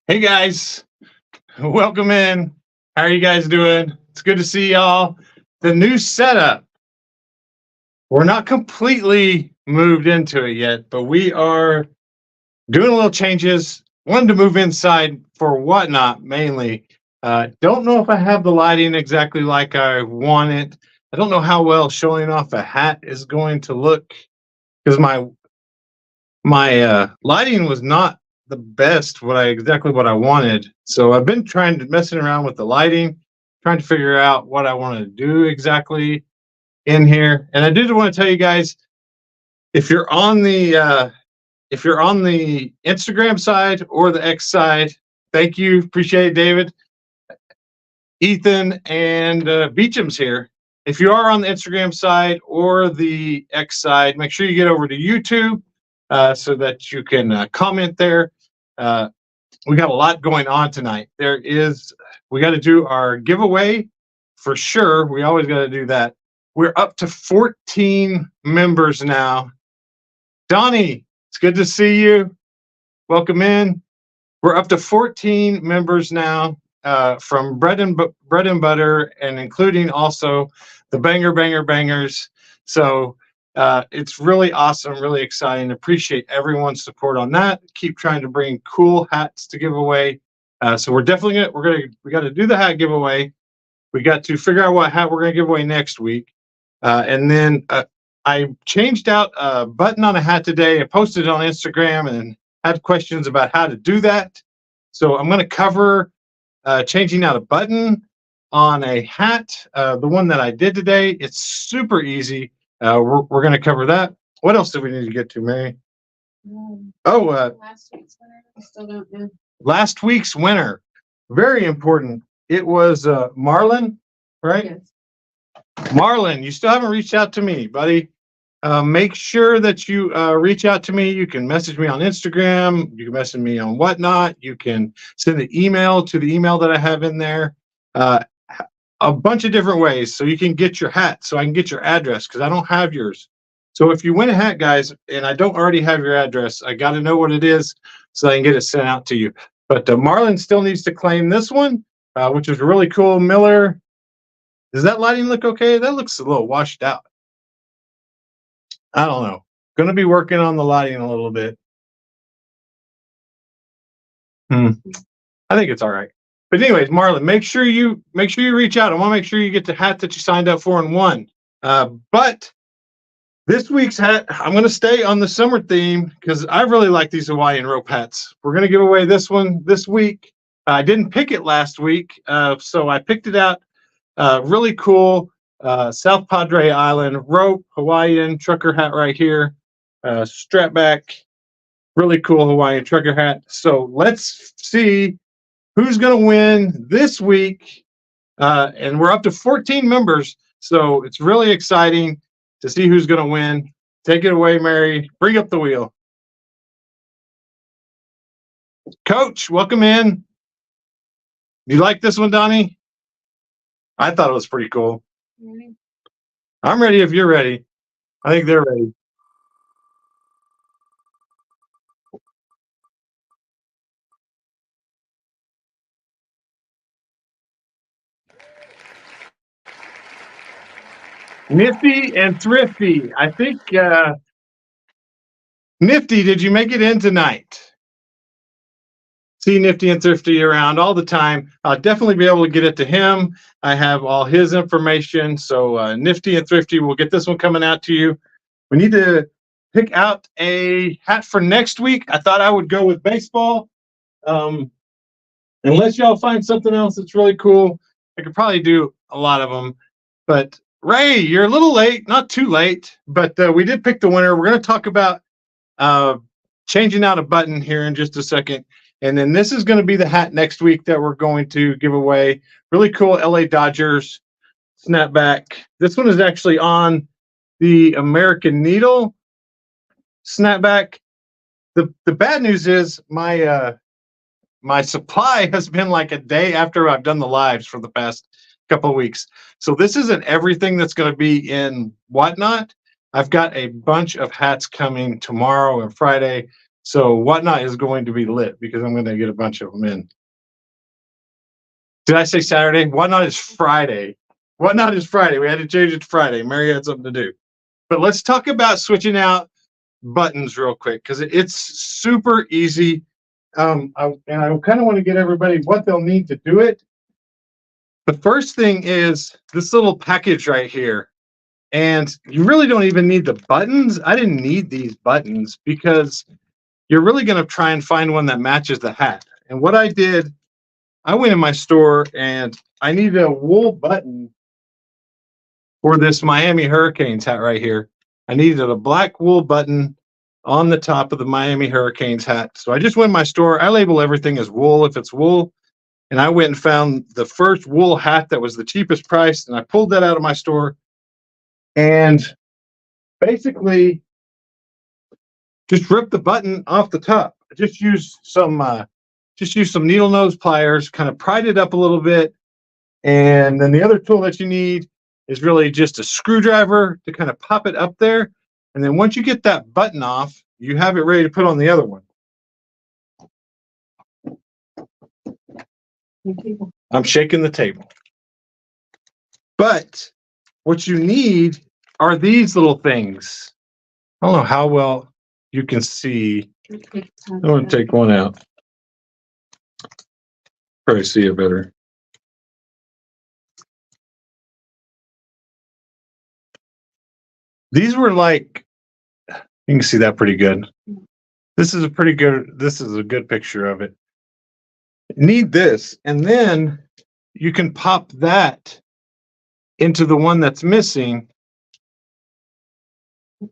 Hey guys, welcome in. How are you guys doing? It's good to see y'all. The new setup. We're not completely moved into it yet, but we are doing a little changes. Wanted to move inside for whatnot mainly. Don't know if I have the lighting exactly like I want it. I don't know how well showing off a hat is going to look because my lighting was not the best exactly what I wanted. So I've been trying to messing around with the lighting, trying to figure out what I want to do exactly in here. And I did want to tell you guys, if you're on the Instagram side or the X side, thank you, appreciate it, David, Ethan, and Beecham's here. If you are on the Instagram side or the X side, make sure you get over to YouTube so that you can comment there. Uh, we got a lot going on tonight. We got to do our giveaway for sure. We always got to do that. We're up to 14 members now. Donnie, it's good to see you. Welcome in. We're up to 14 members now from Bread and Butter, and including also the Bangers. So it's really awesome, really exciting. Appreciate everyone's support on that. Keep trying to bring cool hats to give away. So we're definitely we got to do the hat giveaway. We got to figure out what hat we're gonna give away next week, and then I changed out a button on a hat today. I posted it on Instagram and had questions about how to do that. So I'm gonna cover changing out a button on a hat. The one that I did today, it's super easy. We're going to cover that. What else do we need to get to, Mary? Last week's winner. I still don't know. Last week's winner. Very important. It was Marlon, right? Yes. Marlon, you still haven't reached out to me, buddy. Make sure that you reach out to me. You can message me on Instagram. You can message me on Whatnot. You can send an email to the email that I have in there. A bunch of different ways so you can get your hat, so I can get your address because I don't have yours. So if you win a hat, guys, and I don't already have your address, I got to know what it is so I can get it sent out to you. But Marlon still needs to claim this one, which is really cool. Miller, does that lighting look okay? That looks a little washed out. I don't know. Going to be working on the lighting a little bit. I think it's all right. But anyways, Marlon, make sure you reach out. I want to make sure you get the hat that you signed up for and won. But this week's hat, I'm going to stay on the summer theme because I really like these Hawaiian rope hats. We're going to give away this one this week. I didn't pick it last week, so I picked it out. Really cool South Padre Island rope Hawaiian trucker hat right here. Strap back. Really cool Hawaiian trucker hat. So let's see who's going to win this week. And we're up to 14 members. So it's really exciting to see who's going to win. Take it away, Mary. Bring up the wheel. Coach, welcome in. You like this one, Donnie? I thought it was pretty cool. Ready? I'm ready if you're ready. I think they're ready. Nifty and Thrifty. I think Nifty, did you make it in tonight? See Nifty and Thrifty around all the time. I'll definitely be able to get it to him. I have all his information. So Nifty and Thrifty, we'll get this one coming out to you. We need to pick out a hat for next week. I thought I would go with baseball. Unless y'all find something else that's really cool, I could probably do a lot of them. But Ray, you're a little late, not too late, but we did pick the winner. We're going to talk about changing out a button here in just a second. And then this is going to be the hat next week that we're going to give away. Really cool LA Dodgers snapback. This one is actually on the American Needle snapback. The bad news is my supply has been like a day after I've done the lives for the past couple of weeks. So this isn't everything that's going to be in Whatnot. I've got a bunch of hats coming tomorrow and Friday. So Whatnot is going to be lit because I'm going to get a bunch of them in. Did I say Saturday? Whatnot is Friday. Whatnot is Friday. We had to change it to Friday. Mary had something to do. But let's talk about switching out buttons real quick because it's super easy. I kind of want to get everybody what they'll need to do it. The first thing is this little package right here. And you really don't even need the buttons. I didn't need these buttons because you're really going to try and find one that matches the hat. And what I did, I went in my store and I needed a wool button for this Miami Hurricanes hat right here. I needed a black wool button on the top of the Miami Hurricanes hat. So I just went in my store. I label everything as wool if it's wool. And I went and found the first wool hat that was the cheapest price. And I pulled that out of my store and basically just ripped the button off the top. Just use some needle nose pliers, kind of pried it up a little bit. And then the other tool that you need is really just a screwdriver to kind of pop it up there. And then once you get that button off, you have it ready to put on the other one. I'm shaking the table. But what you need are these little things. I don't know how well you can see. I'm going to take one out. Probably see it better. These were like, you can see that pretty good. This is a good picture of it. Need this, and then you can pop that into the one that's missing. You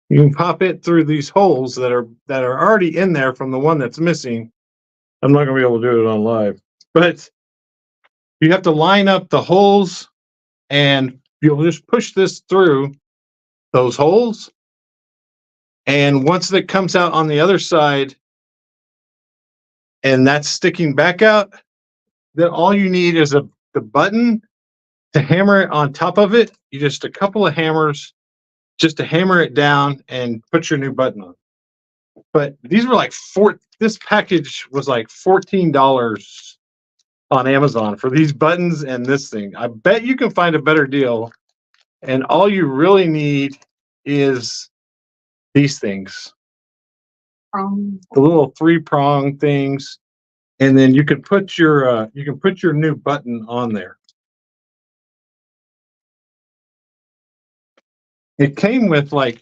can pop it through these holes that are already in there from the one that's missing. I'm not going to be able to do it on live, but you have to line up the holes and you'll just push this through those holes. And once it comes out on the other side and that's sticking back out, then all you need is the button to hammer it on top of it. You just a couple of hammers just to hammer it down and put your new button on. But these were like this package was like $14 on Amazon for these buttons and this thing. I bet you can find a better deal. And all you really need is these things. The little 3-prong things. And then you can put your new button on there. It came with like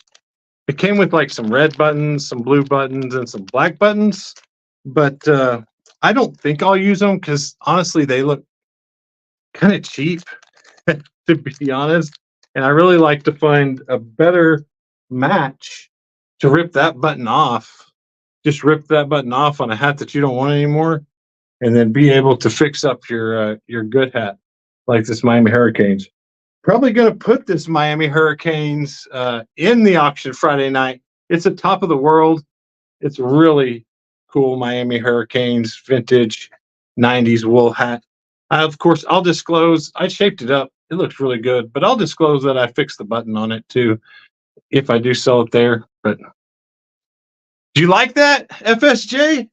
some red buttons, some blue buttons, and some black buttons. But I don't think I'll use them because honestly, they look kind of cheap, to be honest. And I really like to find a better match to rip that button off. Just rip that button off on a hat that you don't want anymore, and then be able to fix up your good hat like this Miami Hurricanes. Probably going to put this Miami Hurricanes in the auction Friday night. It's a top of the world. It's really cool Miami Hurricanes vintage 90s wool hat. Of course, I'll disclose I shaped it up. It looks really good, but I'll disclose that I fixed the button on it too if I do sell it there. But do you like that, FSJ?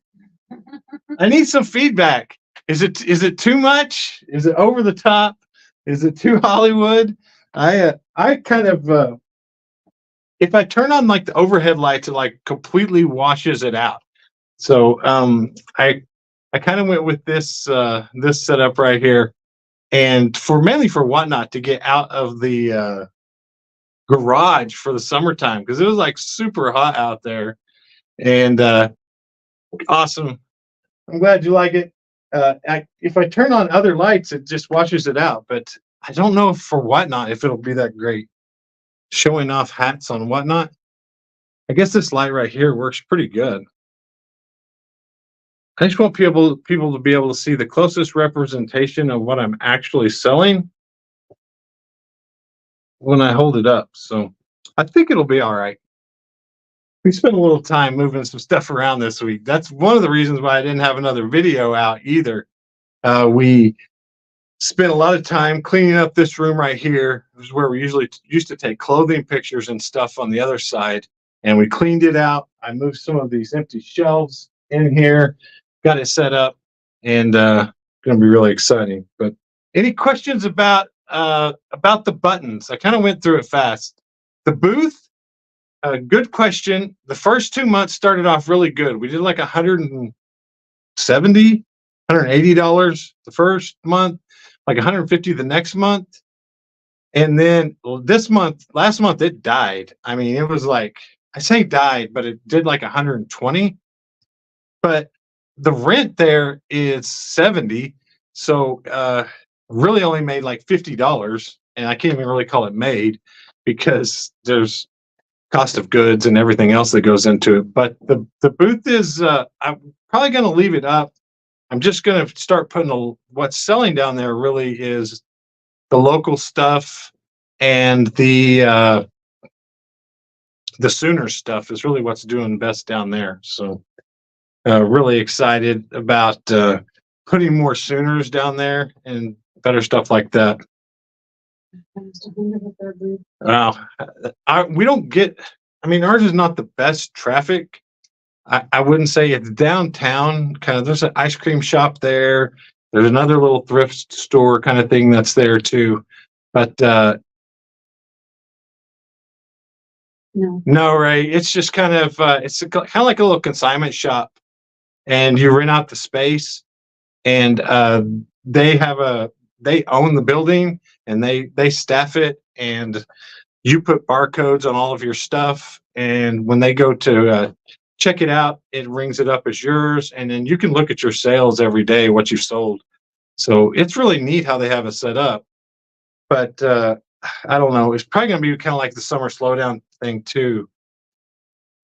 I need some feedback. Is it too much? Is it over the top? Is it too Hollywood? I kind of if I turn on like the overhead lights, it like completely washes it out. So I kind of went with this this setup right here, and mainly for Whatnot to get out of the garage for the summertime because it was like super hot out there. And awesome. I'm glad you like it. If I turn on other lights, it just washes it out. But I don't know if for Whatnot if it'll be that great. Showing off hats on Whatnot. I guess this light right here works pretty good. I just want people to be able to see the closest representation of what I'm actually selling when I hold it up. So I think it'll be all right. We spent a little time moving some stuff around this week. That's one of the reasons why I didn't have another video out either. We spent a lot of time cleaning up this room right here. This is where we usually used to take clothing pictures and stuff on the other side. and we cleaned it out. I moved some of these empty shelves in here, got it set up, and going to be really exciting. But any questions about the buttons? I kind of went through it fast. The booth, good question. The first 2 months started off really good. We did like $170, $180 the first month, like $150 the next month. And then last month, it died. I mean, it was like, I say died, but it did like 120. But the rent there is 70. So really only made like $50. And I can't even really call it made because there's cost of goods and everything else that goes into it. But the booth is, I'm probably going to leave it up. I'm just going to start putting what's selling down there really is the local stuff and the Sooner stuff is really what's doing best down there. So really excited about putting more Sooners down there and better stuff like that. Wow. We don't get, I mean, ours is not the best traffic. I wouldn't say it's downtown. Kind of, there's an ice cream shop there. There's another little thrift store kind of thing that's there too. But no, right? It's just kind of it's kind of like a little consignment shop, and you rent out the space, and they own the building, and they staff it, and you put barcodes on all of your stuff, and when they go to check it out, it rings it up as yours, and then you can look at your sales every day, what you've sold. So it's really neat how they have it set up. But I don't know. It's probably going to be kind of like the summer slowdown thing too.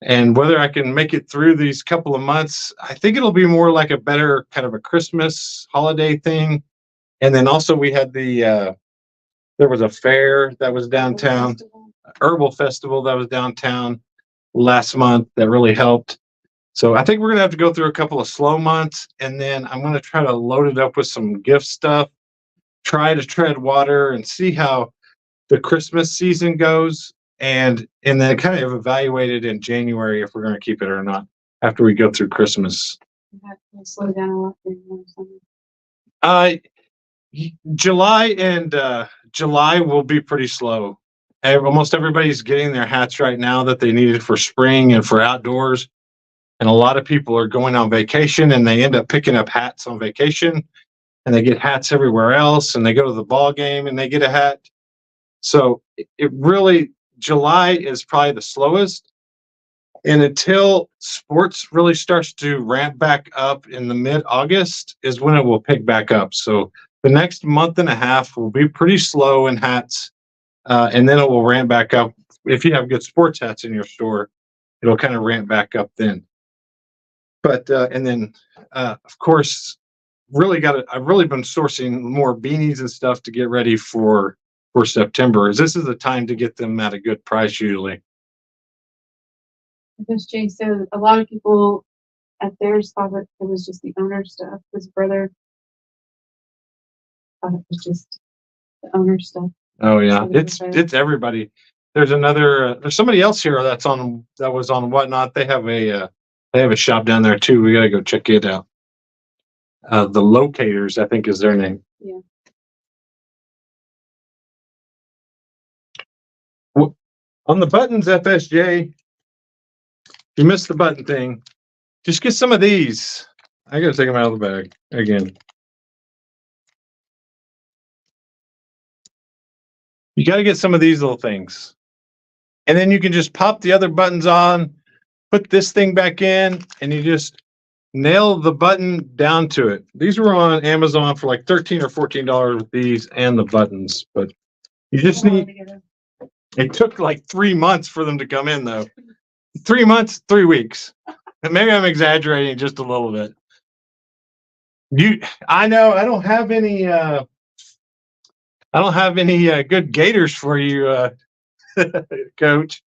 And whether I can make it through these couple of months, I think it'll be more like a better kind of a Christmas holiday thing. And then also we had there was a fair that was downtown, herbal festival that was downtown last month that really helped. So I think we're going to have to go through a couple of slow months, and then I'm going to try to load it up with some gift stuff, try to tread water and see how the Christmas season goes, and then kind of evaluate it in January if we're going to keep it or not after we go through Christmas. Slow down a lot for you. July will be pretty slow. Almost everybody's getting their hats right now that they needed for spring and for outdoors. And a lot of people are going on vacation, and they end up picking up hats on vacation, and they get hats everywhere else, and they go to the ball game and they get a hat. So it really, July is probably the slowest. And until sports really starts to ramp back up in the mid-August is when it will pick back up. So the next month and a half will be pretty slow in hats. And then it will ramp back up. If you have good sports hats in your store, it'll kind of ramp back up then. But, and then, of course, I've really been sourcing more beanies and stuff to get ready for September. This is the time to get them at a good price usually. Because Jay said a lot of people at theirs thought that it was just the owner stuff. His brother thought it was just the owner stuff. Oh yeah, it's everybody. There's somebody else here that was on Whatnot. They have a shop down there too. We gotta go check it out. The Locators, I think, is their name. Yeah. On the buttons, FSJ, if you missed the button thing, just get some of these. I gotta take them out of the bag again. You got to get some of these little things. And then you can just pop the other buttons on, put this thing back in, and you just nail the button down to it. These were on Amazon for like $13 or $14 with these and the buttons. But you just it took like 3 months for them to come in though. 3 months, 3 weeks. And maybe I'm exaggerating just a little bit. I know I don't have any good gaiters for you, Coach.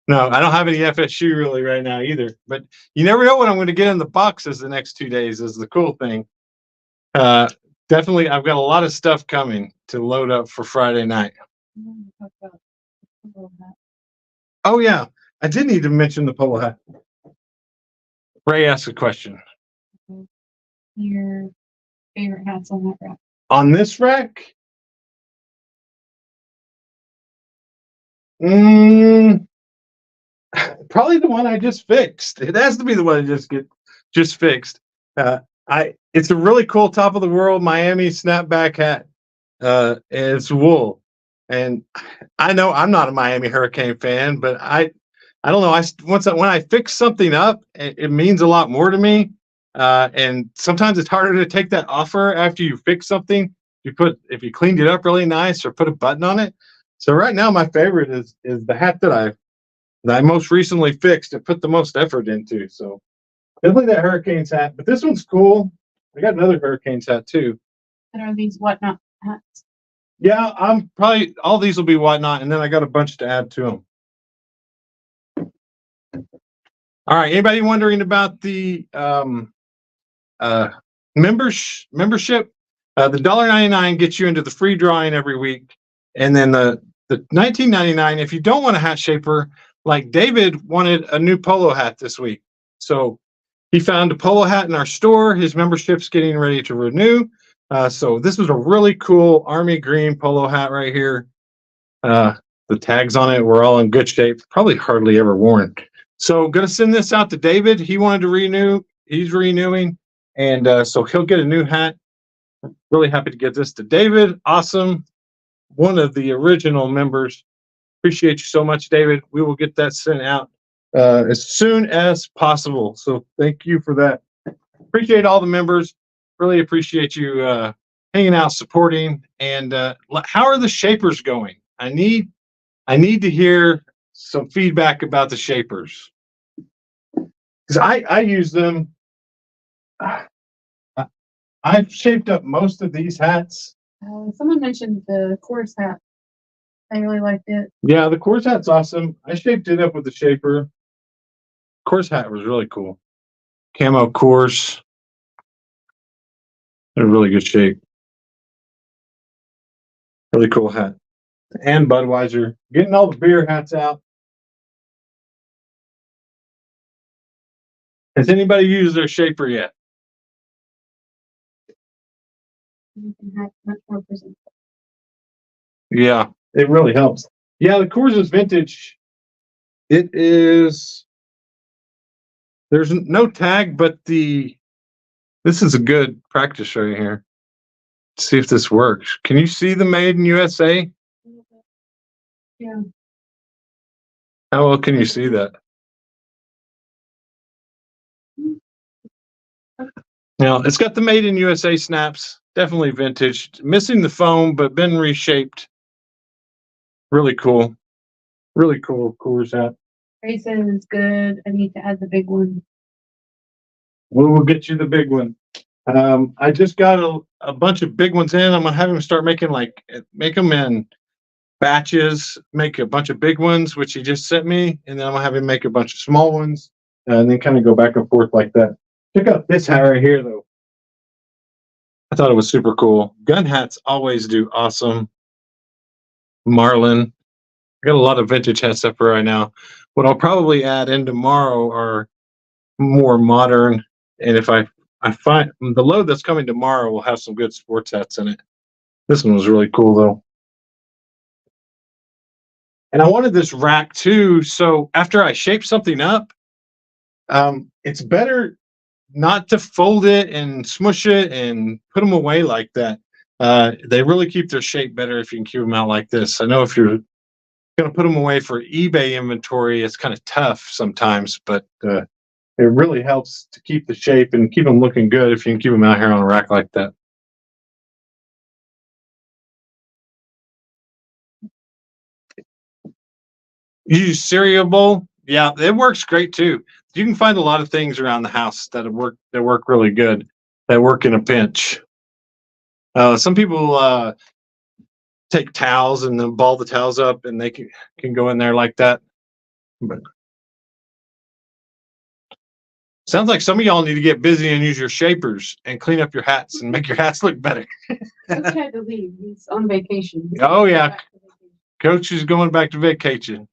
No, I don't have any FSU really right now either. But you never know what I'm going to get in the boxes the next 2 days is the cool thing. Definitely, I've got a lot of stuff coming to load up for Friday night. Oh, yeah. I did need to mention the polo hat. Ray asked a question. Your favorite hats on that rack? On this rack? Mm, probably the one I just fixed. It has to be the one I just fixed. It's a really cool top of the world Miami snapback hat. It's wool, and I know I'm not a Miami Hurricane fan, but I don't know. When I fix something up, it means a lot more to me. And sometimes it's harder to take that offer after you fix something. If you cleaned it up really nice or put a button on it. So right now, my favorite is the hat that I most recently fixed and put the most effort into. So definitely that Hurricanes hat. But this one's cool. I got another Hurricanes hat too. And are these whatnot hats? Yeah, I'm probably all these will be whatnot, and then I got a bunch to add to them. All right. Anybody wondering about the membership? The $1.99 gets you into the free drawing every week, and then the $19.99 if you don't want a hat shaper. Like David wanted a new polo hat this week, so he found a polo hat in our store. His membership's getting ready to renew. So this is a really cool army green polo hat right here. The tags on it were all in good shape, probably hardly ever worn. So going to send this out to David. He wanted to renew. He's renewing, and so he'll get a new hat. Really happy to get this to David. Awesome. One of the original members. Appreciate you so much, David. We will get that sent out as soon as possible. So thank you for that. Appreciate all the members. Really appreciate you hanging out, supporting. And how are the shapers going? I need to hear some feedback about the shapers, because I use them. I've shaped up most of these hats. Someone mentioned the chorus hat. I really liked it. Yeah, the chorus hat's awesome. I shaped it up with the shaper. Chorus hat was really cool. Camo chorus. In really good shape. Really cool hat. And Budweiser. Getting all the beer hats out. Has anybody used their shaper yet? You can have much more presentable. Yeah, it really helps. Yeah, the Coors is vintage. It is. There's no tag, but this is a good practice right here. Let's see if this works. Can you see the Made in USA? Yeah. How well can you see that? Now, it's got the Made in USA snaps. Definitely vintage. Missing the foam, but been reshaped. Really cool. Really cool Coors hat. Ray says it's good. I need to add the big one. We'll get you the big one. I just got a bunch of big ones in. I'm gonna have him start make them in batches, make a bunch of big ones, which he just sent me, and then I'm gonna have him make a bunch of small ones, and then kind of go back and forth like that. Check out this hat right here, though. I thought it was super cool. Gun hats always do awesome. Marlin. I got a lot of vintage hats up for right now. What I'll probably add in tomorrow are more modern, and if I find the load that's coming tomorrow will have some good sports hats in it. This one was really cool though. And I wanted this rack too, so after I shape something up, it's better not to fold it and smush it and put them away like that. They really keep their shape better if you can keep them out like this. I know if you're going to put them away for eBay inventory, it's kind of tough sometimes, but it really helps to keep the shape and keep them looking good if you can keep them out here on a rack like that. Use cereal bowl. Yeah, it works great too. You can find a lot of things around the house that work really good, that work in a pinch. Some people take towels and then ball the towels up, and they can go in there like that. But sounds like some of y'all need to get busy and use your shapers and clean up your hats and make your hats look better. Coach had to leave. He's on vacation. Oh yeah, Coach is going back to vacation.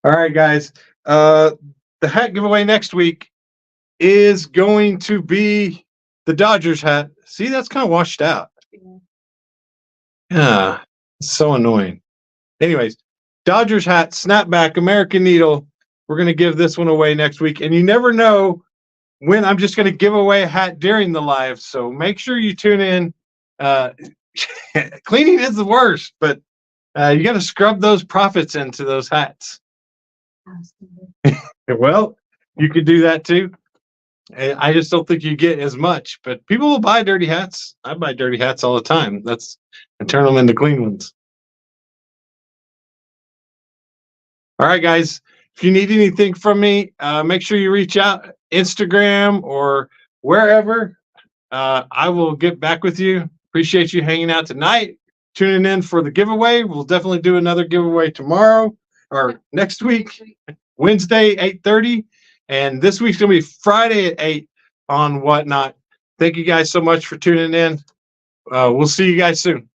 All right, guys. The hat giveaway next week is going to be the Dodgers hat. See, that's kind of washed out. Yeah, it's so annoying. Anyways, Dodgers hat, snapback, American Needle. We're going to give this one away next week. And you never know when I'm just going to give away a hat during the live. So make sure you tune in. Cleaning is the worst, but you got to scrub those profits into those hats. Well, you could do that too. I just don't think you get as much, but people will buy dirty hats. I buy dirty hats all the time. And turn them into clean ones. All right, guys. If you need anything from me, make sure you reach out, Instagram or wherever. I will get back with you. Appreciate you hanging out tonight, tuning in for the giveaway. We'll definitely do another giveaway tomorrow or next week, Wednesday, 8:30. And this week's going to be Friday at 8 on Whatnot. Thank you guys so much for tuning in. We'll see you guys soon.